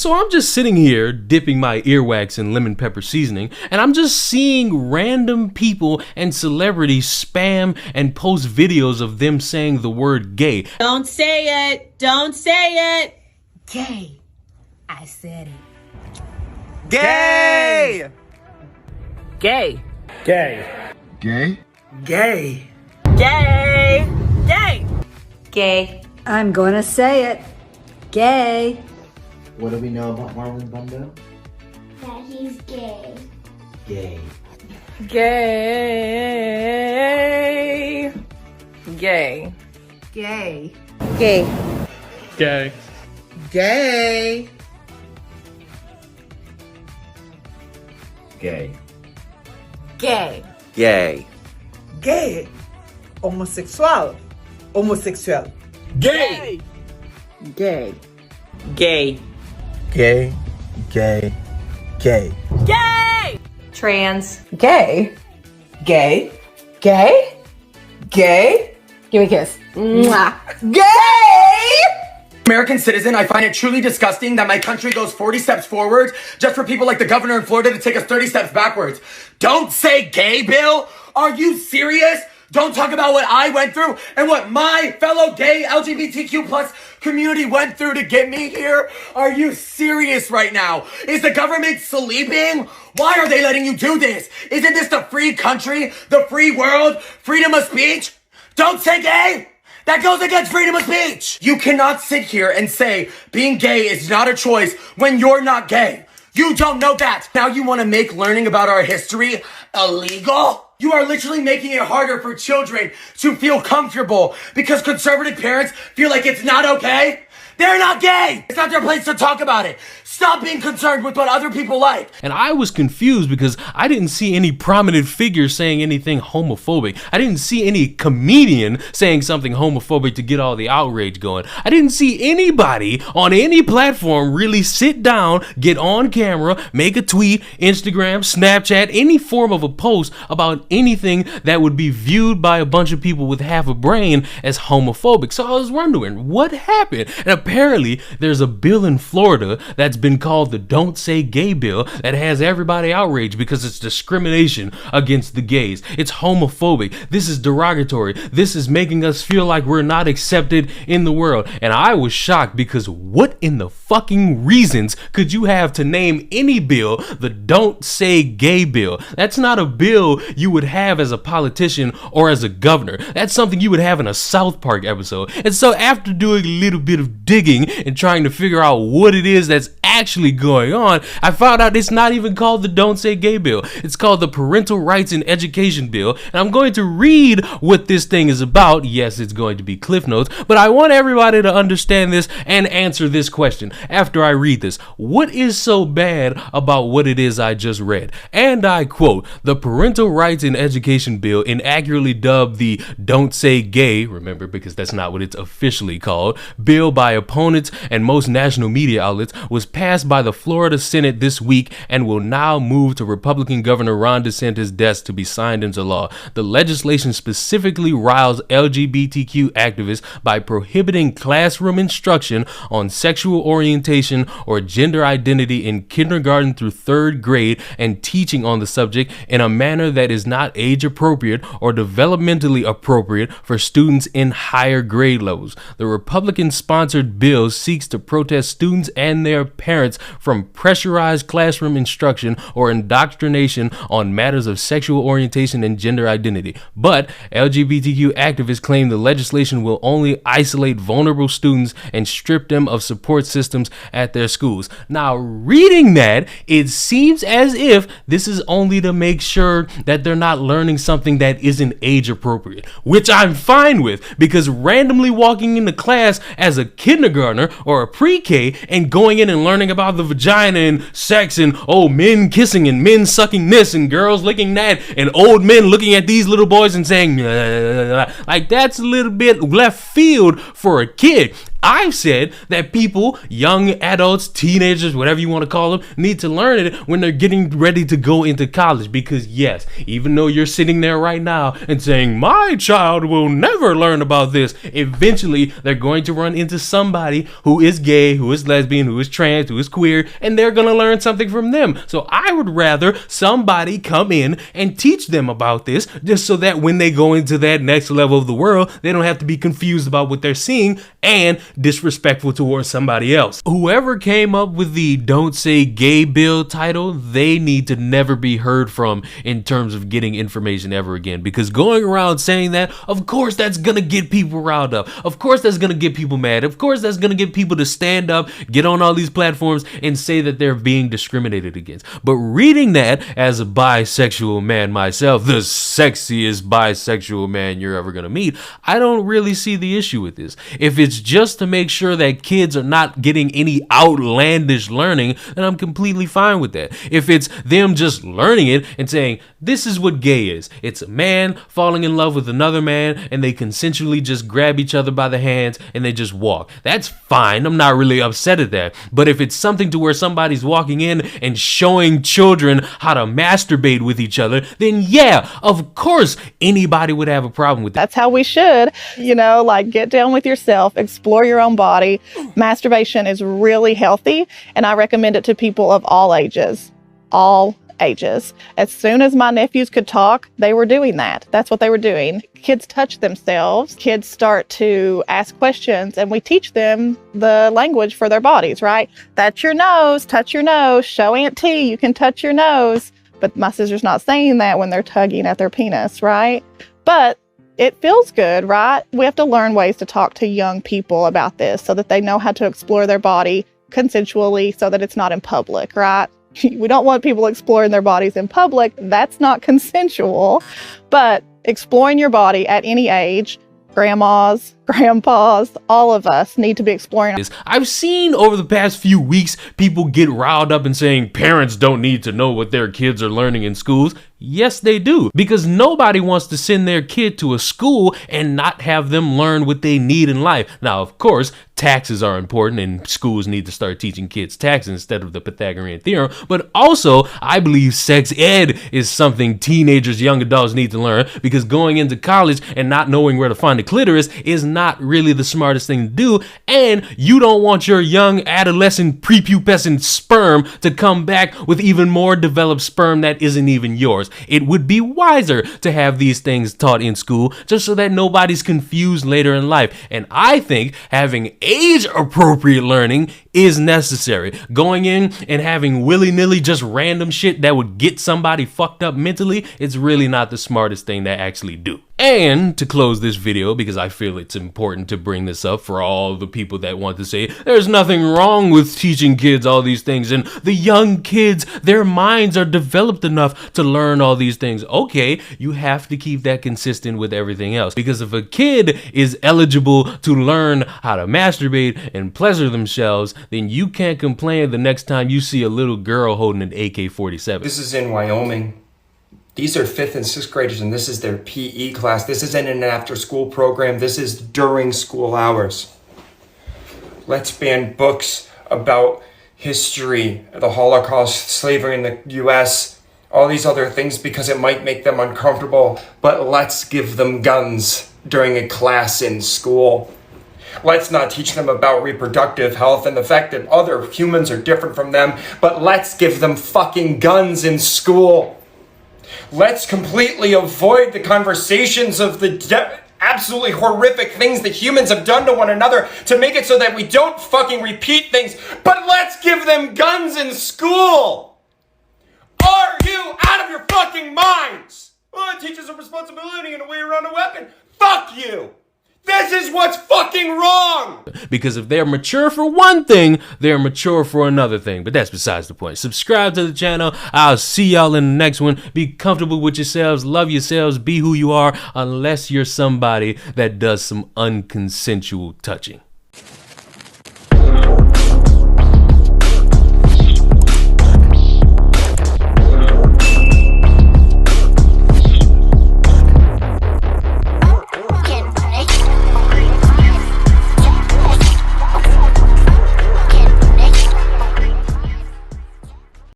So I'm just sitting here dipping my earwax in lemon pepper seasoning, and I'm just seeing random people and celebrities spam and post videos of them saying the word gay. Don't say it. Don't say it. Gay. I said it. Gay! Gay. Gay. Gay? Gay. Gay. Gay. Gay. I'm gonna say it. Gay. What do we know about Marlon Brando? That he's gay. Gay. Gay. Gay. Gay. Gay. Gay. Gay! Gay. Gay. Gay. Gay. Homossexual. Homossexual. Gay. Gay. Gay. Gay. Gay. Gay. Gay. Trans. Gay. Gay. Gay. Gay. Give me a kiss. Mwah. Gay. American citizen, I find it truly disgusting that my country goes 40 steps forward just for people like the governor in Florida to take us 30 steps backwards. Don't say gay, Bill. Are you serious? Don't talk about what I went through and what my fellow gay LGBTQ plus community went through to get me here. Are you serious right now? Is the government sleeping? Why are they letting you do this? Isn't this the free country, the free world, freedom of speech? Don't say gay. That goes against freedom of speech. You cannot sit here and say being gay is not a choice when you're not gay. You don't know that. Now you want to make learning about our history illegal? You are literally making it harder for children to feel comfortable because conservative parents feel like it's not okay. They're not gay. It's not their place to talk about it. Stop being concerned with what other people like. And I was confused because I didn't see any prominent figure saying anything homophobic. I didn't see any comedian saying something homophobic to get all the outrage going. I didn't see anybody on any platform really sit down, get on camera, make a tweet, Instagram, Snapchat, any form of a post about anything that would be viewed by a bunch of people with half a brain as homophobic. So I was wondering, what happened? And apparently there's a bill in Florida that's been called the Don't Say Gay bill that has everybody outraged because it's discrimination against the gays. It's homophobic. This is derogatory. This is making us feel like we're not accepted in the world. And I was shocked because what in the fucking reasons could you have to name any bill the Don't Say Gay bill? That's not a bill you would have as a politician or as a governor. That's something you would have in a South Park episode. And so after doing a little bit of digging and trying to figure out what it is that's actually going on, I found out it's not even called the Don't Say Gay bill. It's called the Parental Rights in Education bill. And I'm going to read what this thing is about. Yes, it's going to be Cliff Notes, but I want everybody to understand this and answer this question after I read this. What is so bad about what it is I just read? And I quote, the Parental Rights in Education bill, inaccurately dubbed the Don't Say Gay, remember, because that's not what it's officially called, bill by opponents and most national media outlets, was passed by the Florida Senate this week and will now move to Republican Governor Ron DeSantis' desk to be signed into law. The legislation specifically riles LGBTQ activists by prohibiting classroom instruction on sexual orientation or gender identity in kindergarten through third grade and teaching on the subject in a manner that is not age appropriate or developmentally appropriate for students in higher grade levels. The Republican-sponsored bill seeks to protest students and their parents from pressurized classroom instruction or indoctrination on matters of sexual orientation and gender identity. But LGBTQ activists claim the legislation will only isolate vulnerable students and strip them of support systems at their schools. Now, reading that, it seems as if this is only to make sure that they're not learning something that isn't age appropriate, which I'm fine with, because randomly walking into class as a kindergartner or a pre-K and going in and learning about the vagina and sex and men kissing and men sucking this and girls licking that and old men looking at these little boys and saying like that's a little bit left field for a kid. I've said that people, young adults, teenagers, whatever you want to call them, need to learn it when they're getting ready to go into college. Because yes, even though you're sitting there right now and saying, my child will never learn about this, eventually they're going to run into somebody who is gay, who is lesbian, who is trans, who is queer, and they're going to learn something from them. So I would rather somebody come in and teach them about this, just so that when they go into that next level of the world, they don't have to be confused about what they're seeing and disrespectful towards somebody else. Whoever came up with the Don't Say Gay bill title, they need to never be heard from in terms of getting information ever again, because going around saying that, of course that's gonna get people riled up. Of course that's gonna get people mad. Of course that's gonna get people to stand up, get on all these platforms and say that they're being discriminated against. But reading that as a bisexual man myself, the sexiest bisexual man you're ever gonna meet, I don't really see the issue with this. If it's just to make sure that kids are not getting any outlandish learning, then I'm completely fine with that. If it's them just learning it and saying, this is what gay is. It's a man falling in love with another man and they consensually just grab each other by the hands and they just walk. That's fine. I'm not really upset at that. But if it's something to where somebody's walking in and showing children how to masturbate with each other, then yeah, of course anybody would have a problem with that. That's how we should, like get down with yourself, explore your own body. Masturbation is really healthy, and I recommend it to people of all ages. All ages. As soon as my nephews could talk, they were doing that. That's what they were doing. Kids touch themselves. Kids start to ask questions, and we teach them the language for their bodies, right? That's your nose, touch your nose, show Aunt T, you can touch your nose. But my sister's not saying that when they're tugging at their penis, right? But it feels good, right? We have to learn ways to talk to young people about this so that they know how to explore their body consensually so that it's not in public, right? We don't want people exploring their bodies in public. That's not consensual. But exploring your body at any age, grandmas, grandpas, all of us need to be exploring. I've seen over the past few weeks people get riled up and saying parents don't need to know what their kids are learning in schools. Yes, they do, because nobody wants to send their kid to a school and not have them learn what they need in life. Now, of course, taxes are important and schools need to start teaching kids taxes instead of the Pythagorean theorem. But also, I believe sex ed is something teenagers, young adults need to learn, because going into college and not knowing where to find the clitoris is not really the smartest thing to do. And you don't want your young adolescent prepubescent sperm to come back with even more developed sperm that isn't even yours. It would be wiser to have these things taught in school just so that nobody's confused later in life. And I think having age-appropriate learning is necessary. Going in and having willy-nilly just random shit that would get somebody fucked up mentally, it's really not the smartest thing to actually do. And to close this video, because I feel it's important to bring this up for all the people that want to say there's nothing wrong with teaching kids all these things, and the young kids, their minds are developed enough to learn all these things. Okay, you have to keep that consistent with everything else, because if a kid is eligible to learn how to masturbate and pleasure themselves, then you can't complain the next time you see a little girl holding an AK-47. This is in Wyoming. These are 5th and 6th graders, and this is their PE class. This isn't an after-school program. This is during school hours. Let's ban books about history, the Holocaust, slavery in the U.S., all these other things because it might make them uncomfortable, but let's give them guns during a class in school. Let's not teach them about reproductive health and the fact that other humans are different from them, but let's give them fucking guns in school. Let's completely avoid the conversations of the absolutely horrific things that humans have done to one another to make it so that we don't fucking repeat things, but let's give them guns in school! Are you out of your fucking minds? Well, it teaches a responsibility and a way around a weapon. Fuck you! This is what's fucking wrong! Because if they're mature for one thing, they're mature for another thing. But that's besides the point. Subscribe to the channel. I'll see y'all in the next one. Be comfortable with yourselves. Love yourselves. Be who you are, unless you're somebody that does some unconsensual touching.